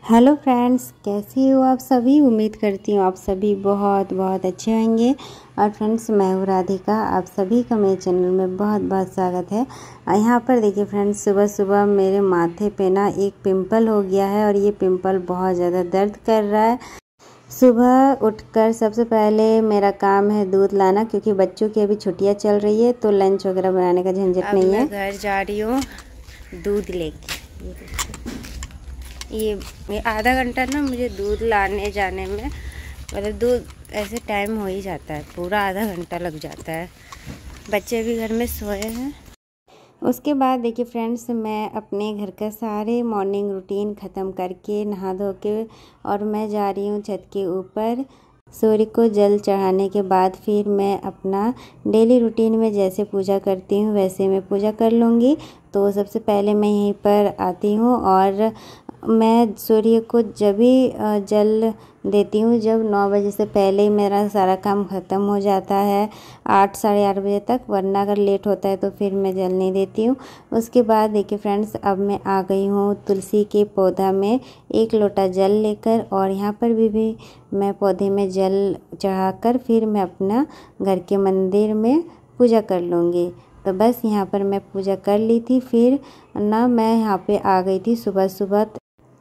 Hello friends, कैसे हो आप सभी। उम्मीद करती हूँ आप सभी बहुत बहुत अच्छे होंगे। और फ्रेंड्स, मैं हूँ राधिका, आप सभी का मेरे चैनल में बहुत बहुत स्वागत है। यहाँ पर देखिए फ्रेंड्स, सुबह सुबह मेरे माथे पे ना एक पिंपल हो गया है और ये पिंपल बहुत ज़्यादा दर्द कर रहा है। सुबह उठकर सबसे पहले मेरा काम है दूध लाना, क्योंकि बच्चों की अभी छुट्टियाँ चल रही है तो लंच वगैरह बनाने का झंझट नहीं है। घर जा रही हूँ दूध लेके। ये आधा घंटा ना मुझे दूध लाने जाने में, मतलब दूध ऐसे टाइम हो ही जाता है, पूरा आधा घंटा लग जाता है। बच्चे भी घर में सोए हैं। उसके बाद देखिए फ्रेंड्स, मैं अपने घर का सारे मॉर्निंग रूटीन ख़त्म करके नहा धो के और मैं जा रही हूँ छत के ऊपर। सूर्य को जल चढ़ाने के बाद फिर मैं अपना डेली रूटीन में जैसे पूजा करती हूँ वैसे मैं पूजा कर लूँगी। तो सबसे पहले मैं यहीं पर आती हूँ और मैं सूर्य को जब भी जल देती हूँ जब 9 बजे से पहले ही मेरा सारा काम ख़त्म हो जाता है, 8 साढ़े 8 बजे तक, वरना अगर लेट होता है तो फिर मैं जल नहीं देती हूँ। उसके बाद देखिए फ्रेंड्स, अब मैं आ गई हूँ तुलसी के पौधा में 1 लोटा जल लेकर, और यहाँ पर भी मैं पौधे में जल चढ़ाकर फिर मैं अपना घर के मंदिर में पूजा कर लूँगी। तो बस यहाँ पर मैं पूजा कर ली थी। फिर ना मैं यहाँ पे आ गई थी सुबह सुबह।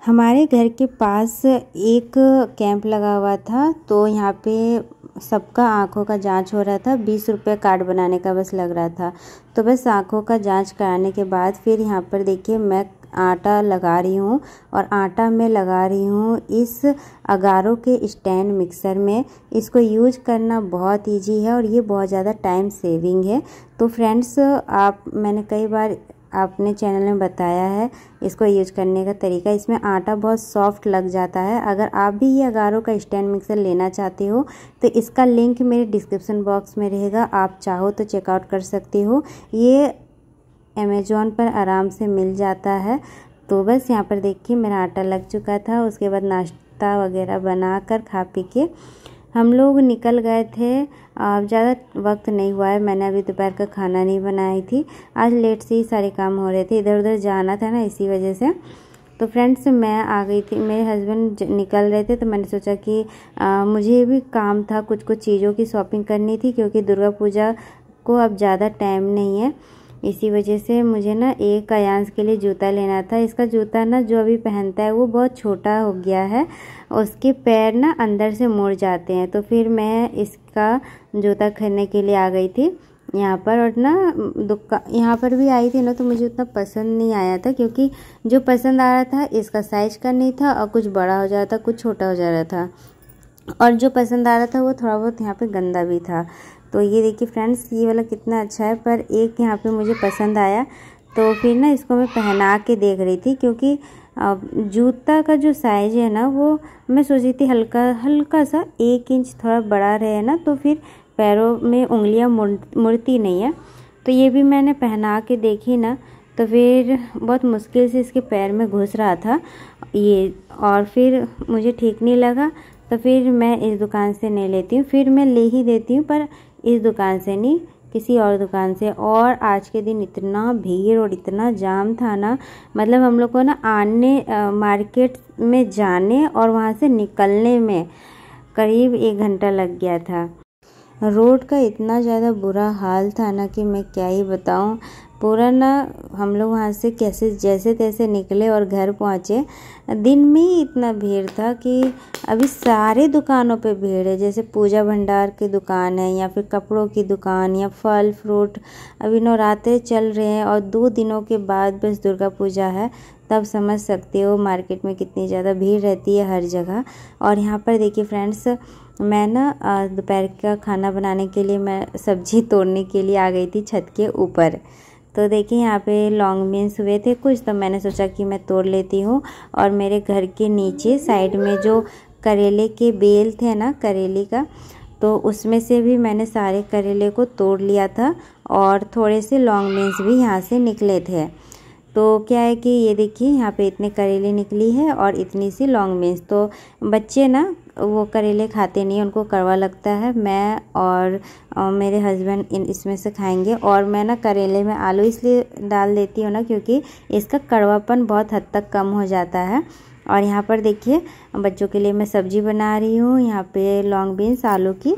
हमारे घर के पास एक कैंप लगा हुआ था, तो यहाँ पे सबका आँखों का जांच हो रहा था। 20 रुपये कार्ड बनाने का बस लग रहा था। तो बस आँखों का जांच कराने के बाद फिर यहाँ पर देखिए मैं आटा लगा रही हूँ, और आटा मैं लगा रही हूँ इस अगारो के स्टैंड मिक्सर में। इसको यूज करना बहुत ईजी है और ये बहुत ज़्यादा टाइम सेविंग है। तो फ्रेंड्स, मैंने कई बार अपने चैनल में बताया है इसको यूज करने का तरीका। इसमें आटा बहुत सॉफ्ट लग जाता है। अगर आप भी ये अगारो का स्टैंड मिक्सर लेना चाहते हो तो इसका लिंक मेरे डिस्क्रिप्शन बॉक्स में रहेगा, आप चाहो तो चेकआउट कर सकते हो। ये अमेज़ॉन पर आराम से मिल जाता है। तो बस यहाँ पर देखिए मेरा आटा लग चुका था। उसके बाद नाश्ता वगैरह बना कर खा पी के हम लोग निकल गए थे। ज़्यादा वक्त नहीं हुआ है, मैंने अभी दोपहर का खाना नहीं बनाई थी। आज लेट से ही सारे काम हो रहे थे, इधर उधर जाना था ना, इसी वजह से। तो फ्रेंड्स, मैं आ गई थी, मेरे हस्बैंड निकल रहे थे तो मैंने सोचा कि मुझे भी काम था, कुछ कुछ चीज़ों की शॉपिंग करनी थी, क्योंकि दुर्गा पूजा को अब ज़्यादा टाइम नहीं है। इसी वजह से मुझे ना एक अयांश के लिए जूता लेना था। इसका जूता ना जो अभी पहनता है वो बहुत छोटा हो गया है, उसके पैर ना अंदर से मुड़ जाते हैं। तो फिर मैं इसका जूता खरीदने के लिए आ गई थी यहाँ पर। और ना यहाँ पर भी आई थी ना, तो मुझे उतना पसंद नहीं आया था, क्योंकि जो पसंद आ रहा था इसका साइज का नहीं था, और कुछ बड़ा हो जा रहा था, कुछ छोटा हो जा रहा था, और जो पसंद आ रहा था वो थोड़ा बहुत यहाँ पे गंदा भी था। तो ये देखिए फ्रेंड्स, ये वाला कितना अच्छा है, पर एक यहाँ पे मुझे पसंद आया। तो फिर ना इसको मैं पहना के देख रही थी, क्योंकि जूता का जो साइज़ है ना वो मैं सोच रही थी हल्का सा 1 इंच थोड़ा बड़ा रहे ना, तो फिर पैरों में उंगलियां मुड़ती नहीं है। तो ये भी मैंने पहना के देखी ना, तो फिर बहुत मुश्किल से इसके पैर में घुस रहा था ये, और फिर मुझे ठीक नहीं लगा। तो फिर मैं इस दुकान से नहीं लेती हूँ, फिर मैं ले ही देती हूँ, पर इस दुकान से नहीं, किसी और दुकान से। और आज के दिन इतना भीड़ और इतना जाम था ना, मतलब हम लोग को ना मार्केट में जाने और वहाँ से निकलने में करीब 1 घंटा लग गया था। रोड का इतना ज़्यादा बुरा हाल था ना कि मैं क्या ही बताऊँ। पूरा ना हम लोग वहाँ से कैसे जैसे तैसे निकले और घर पहुँचे। दिन में ही इतना भीड़ था कि अभी सारे दुकानों पे भीड़ है, जैसे पूजा भंडार की दुकान है, या फिर कपड़ों की दुकान, या फल फ्रूट। अभी नवरात्रे चल रहे हैं और 2 दिनों के बाद बस दुर्गा पूजा है, तब समझ सकते हो मार्केट में कितनी ज़्यादा भीड़ रहती है हर जगह। और यहाँ पर देखिए फ्रेंड्स, मैं ना दोपहर का खाना बनाने के लिए मैं सब्जी तोड़ने के लिए आ गई थी छत के ऊपर। तो देखिए यहाँ पे लॉन्ग बीन्स हुए थे कुछ, तो मैंने सोचा कि मैं तोड़ लेती हूँ। और मेरे घर के नीचे साइड में जो करेले के बेल थे ना, करेले का, तो उसमें से भी मैंने सारे करेले को तोड़ लिया था, और थोड़े से लॉन्ग बीन्स भी यहाँ से निकले थे। तो क्या है कि ये देखिए यहाँ पे इतने करेले निकली है और इतनी सी लॉन्ग बीन्स। तो बच्चे ना वो करेले खाते नहीं, उनको कड़वा लगता है। मैं और मेरे हस्बैंड इसमें से खाएंगे। और मैं ना करेले में आलू इसलिए डाल देती हूँ ना, क्योंकि इसका कड़वापन बहुत हद तक कम हो जाता है। और यहाँ पर देखिए बच्चों के लिए मैं सब्जी बना रही हूँ। यहाँ पे लॉन्ग बीन्स आलू की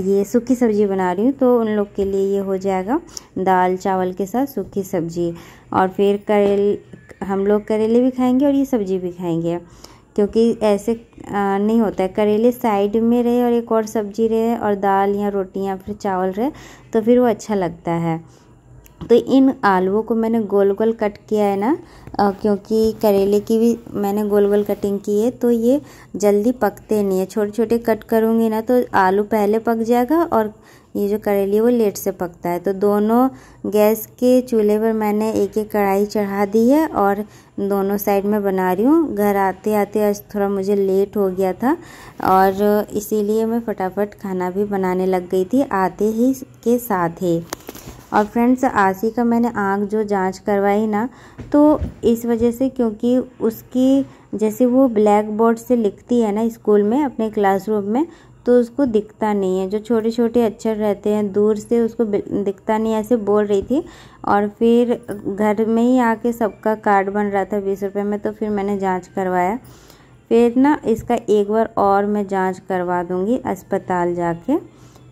ये सूखी सब्जी बना रही हूँ, तो उन लोग के लिए ये हो जाएगा दाल चावल के साथ सूखी सब्जी। और फिर हम लोग करेले भी खाएंगे और ये सब्जी भी खाएंगे, क्योंकि ऐसे नहीं होता है, करेले साइड में रहे और एक और सब्जी रहे और दाल या रोटी या फिर चावल रहे तो फिर वो अच्छा लगता है। तो इन आलूओं को मैंने गोल गोल कट किया है ना, क्योंकि करेले की भी मैंने गोल गोल कटिंग की है, तो ये जल्दी पकते नहीं है। छोटे छोटे कट करूँगी ना तो आलू पहले पक जाएगा और ये जो करेली है वो लेट से पकता है। तो दोनों गैस के चूल्हे पर मैंने एक एक कढ़ाई चढ़ा दी है और दोनों साइड में बना रही हूँ। घर आते आते आज थोड़ा मुझे लेट हो गया था और इसीलिए मैं फटाफट खाना भी बनाने लग गई थी आते ही के साथ ही। और फ्रेंड्स, आशी का मैंने आँख जो जांच करवाई ना, तो इस वजह से, क्योंकि उसकी जैसे वो ब्लैक बोर्ड से लिखती है ना स्कूल में अपने क्लासरूम में, तो उसको दिखता नहीं है। जो छोटे छोटे अक्षर रहते हैं दूर से उसको दिखता नहीं, ऐसे बोल रही थी। और फिर घर में ही आके सबका कार्ड बन रहा था 20 रुपये में, तो फिर मैंने जांच करवाया। फिर ना इसका एक बार और मैं जांच करवा दूँगी अस्पताल जाके,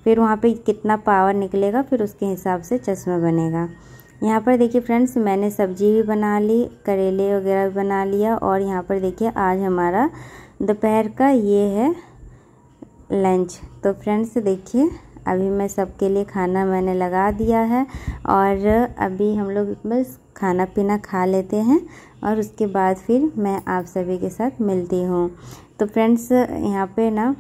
फिर वहाँ पे कितना पावर निकलेगा फिर उसके हिसाब से चश्मा बनेगा। यहाँ पर देखिए फ्रेंड्स, मैंने सब्जी भी बना ली, करेले वगैरह भी बना लिया। और यहाँ पर देखिए आज हमारा दोपहर का ये है लंच। तो फ्रेंड्स देखिए, अभी मैं सबके लिए खाना मैंने लगा दिया है और अभी हम लोग बस खाना पीना खा लेते हैं और उसके बाद फिर मैं आप सभी के साथ मिलती हूँ। तो फ्रेंड्स, यहाँ पे ना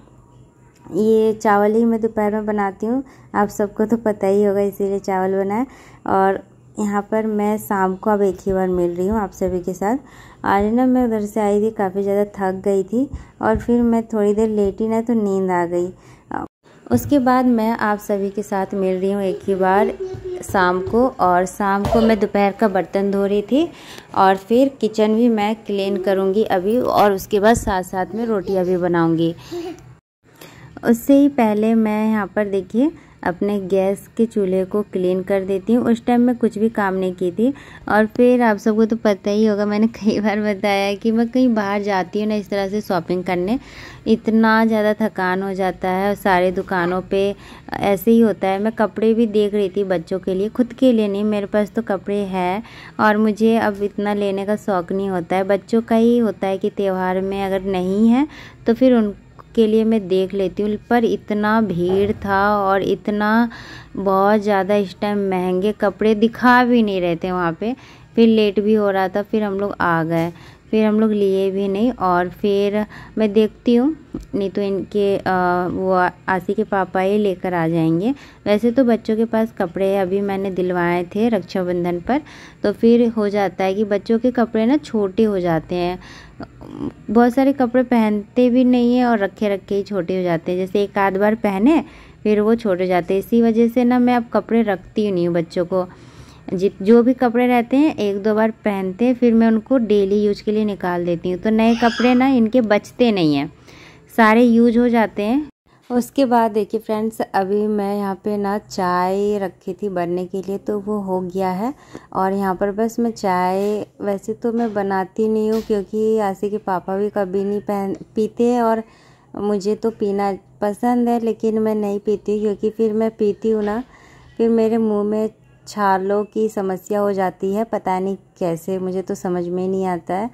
ये चावल ही मैं दोपहर में बनाती हूँ, आप सबको तो पता ही होगा, इसीलिए चावल बनाए। और यहाँ पर मैं शाम को अब एक ही बार मिल रही हूँ आप सभी के साथ। आज ना मैं उधर से आई थी, काफ़ी ज़्यादा थक गई थी और फिर मैं थोड़ी देर लेटी ना तो नींद आ गई। उसके बाद मैं आप सभी के साथ मिल रही हूँ एक ही बार शाम को। और शाम को मैं दोपहर का बर्तन धो रही थी और फिर किचन भी मैं क्लीन करूँगी अभी, और उसके बाद साथ साथ में रोटियाँ भी बनाऊँगी। उससे ही पहले मैं यहाँ पर देखिए अपने गैस के चूल्हे को क्लीन कर देती हूँ। उस टाइम मैं कुछ भी काम नहीं की थी। और फिर आप सबको तो पता ही होगा, मैंने कई बार बताया कि मैं कहीं बाहर जाती हूँ ना इस तरह से शॉपिंग करने, इतना ज़्यादा थकान हो जाता है। और सारे दुकानों पे ऐसे ही होता है। मैं कपड़े भी देख रही थी बच्चों के लिए, खुद के लिए नहीं, मेरे पास तो कपड़े हैं और मुझे अब इतना लेने का शौक़ नहीं होता है। बच्चों का ही होता है कि त्यौहार में अगर नहीं है तो फिर उन के लिए मैं देख लेती हूँ। पर इतना भीड़ था और इतना बहुत ज़्यादा इस टाइम महंगे कपड़े दिखा भी नहीं रहे थे वहाँ पे। फिर लेट भी हो रहा था, फिर हम लोग आ गए, फिर हम लोग लिए भी नहीं। और फिर मैं देखती हूँ, नहीं तो इनके वो आशी के पापा ही लेकर आ जाएंगे। वैसे तो बच्चों के पास कपड़े अभी मैंने दिलवाए थे रक्षाबंधन पर, तो फिर हो जाता है कि बच्चों के कपड़े ना छोटे हो जाते हैं, बहुत सारे कपड़े पहनते भी नहीं है और रखे रखे ही छोटे हो जाते हैं। जैसे एक आध बार पहने फिर वो छोटे हो जाते हैं। इसी वजह से ना मैं अब कपड़े रखती नहीं हूँ बच्चों को। जो भी कपड़े रहते हैं एक दो बार पहनते हैं, फिर मैं उनको डेली यूज के लिए निकाल देती हूँ। तो नए कपड़े ना इनके बचते नहीं हैं, सारे यूज हो जाते हैं। उसके बाद देखिए फ्रेंड्स, अभी मैं यहाँ पे ना चाय रखी थी बनने के लिए, तो वो हो गया है। और यहाँ पर बस मैं चाय वैसे तो मैं बनाती नहीं हूँ, क्योंकि आशी के पापा भी कभी नहीं पीते और मुझे तो पीना पसंद है, लेकिन मैं नहीं पीती क्योंकि फिर मैं पीती हूँ ना फिर मेरे मुँह में छालों की समस्या हो जाती है, पता नहीं कैसे, मुझे तो समझ में नहीं आता है।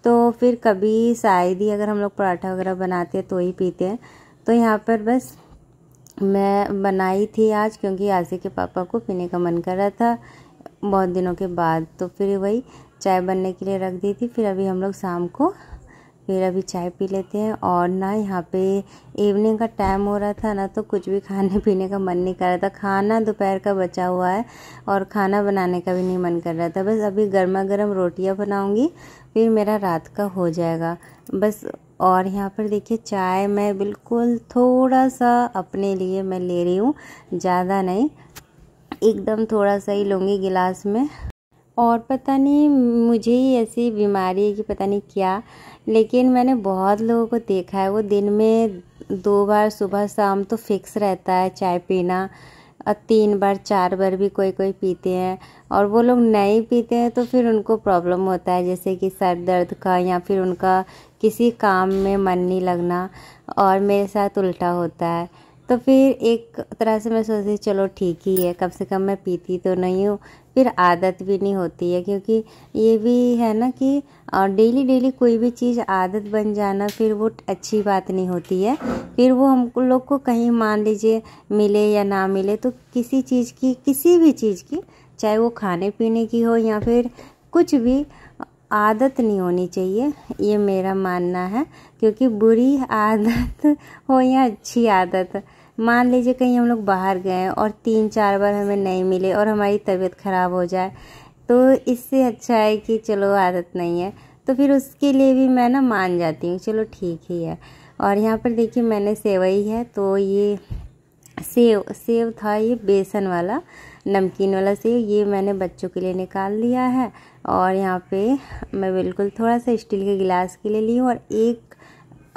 तो फिर कभी शायद ही अगर हम लोग पराठा वगैरह बनाते हैं तो ही पीते हैं। तो यहाँ पर बस मैं बनाई थी आज, क्योंकि आशी के पापा को पीने का मन कर रहा था बहुत दिनों के बाद, तो फिर वही चाय बनने के लिए रख दी थी। फिर अभी हम लोग शाम को फिर अभी चाय पी लेते हैं। और ना यहाँ पे इवनिंग का टाइम हो रहा था ना, तो कुछ भी खाने पीने का मन नहीं कर रहा था। खाना दोपहर का बचा हुआ है और खाना बनाने का भी नहीं मन कर रहा था। बस अभी गर्मा गर्म रोटियाँ बनाऊँगी, फिर मेरा रात का हो जाएगा बस। और यहाँ पर देखिए चाय मैं बिल्कुल थोड़ा सा अपने लिए मैं ले रही हूँ, ज़्यादा नहीं, एकदम थोड़ा सा ही लूँगी गिलास में। और पता नहीं मुझे ही ऐसी बीमारी है कि पता नहीं क्या, लेकिन मैंने बहुत लोगों को देखा है वो दिन में 2 बार सुबह शाम तो फिक्स रहता है चाय पीना। और 3 बार 4 बार भी कोई कोई पीते हैं। और वो लोग नहीं पीते हैं तो फिर उनको प्रॉब्लम होता है, जैसे कि सर दर्द का या फिर उनका किसी काम में मन नहीं लगना। और मेरे साथ उल्टा होता है। तो फिर एक तरह से मैं सोचती चलो ठीक ही है, कम से कम मैं पीती तो नहीं हूँ, फिर आदत भी नहीं होती है। क्योंकि ये भी है ना कि डेली डेली कोई भी चीज़ आदत बन जाना फिर वो अच्छी बात नहीं होती है। फिर वो हम लोग को कहीं मान लीजिए मिले या ना मिले तो किसी चीज़ की, किसी भी चीज़ की, चाहे वो खाने पीने की हो या फिर कुछ भी, आदत नहीं होनी चाहिए, ये मेरा मानना है। क्योंकि बुरी आदत हो या अच्छी आदत, मान लीजिए कहीं हम लोग बाहर गए और 3-4 बार हमें नहीं मिले और हमारी तबीयत ख़राब हो जाए, तो इससे अच्छा है कि चलो आदत नहीं है तो फिर उसके लिए भी मैं ना मान जाती हूँ, चलो ठीक ही है। और यहाँ पर देखिए मैंने सेवई है, तो ये सेव था, ये बेसन वाला नमकीन वाला सेव, ये मैंने बच्चों के लिए निकाल लिया है। और यहाँ पे मैं बिल्कुल थोड़ा सा स्टील के गिलास के लिए ली हूँ, और एक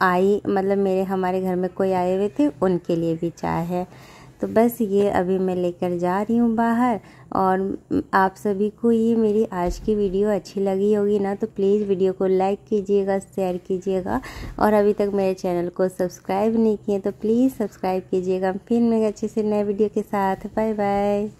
मतलब हमारे घर में कोई आए हुए थे उनके लिए भी चाय है। तो बस ये अभी मैं लेकर जा रही हूँ बाहर। और आप सभी को ये मेरी आज की वीडियो अच्छी लगी होगी ना, तो प्लीज़ वीडियो को लाइक कीजिएगा, शेयर कीजिएगा। और अभी तक मेरे चैनल को सब्सक्राइब नहीं किए तो प्लीज़ सब्सक्राइब कीजिएगा। फिर मैं अच्छे से नए वीडियो के साथ, बाय बाय।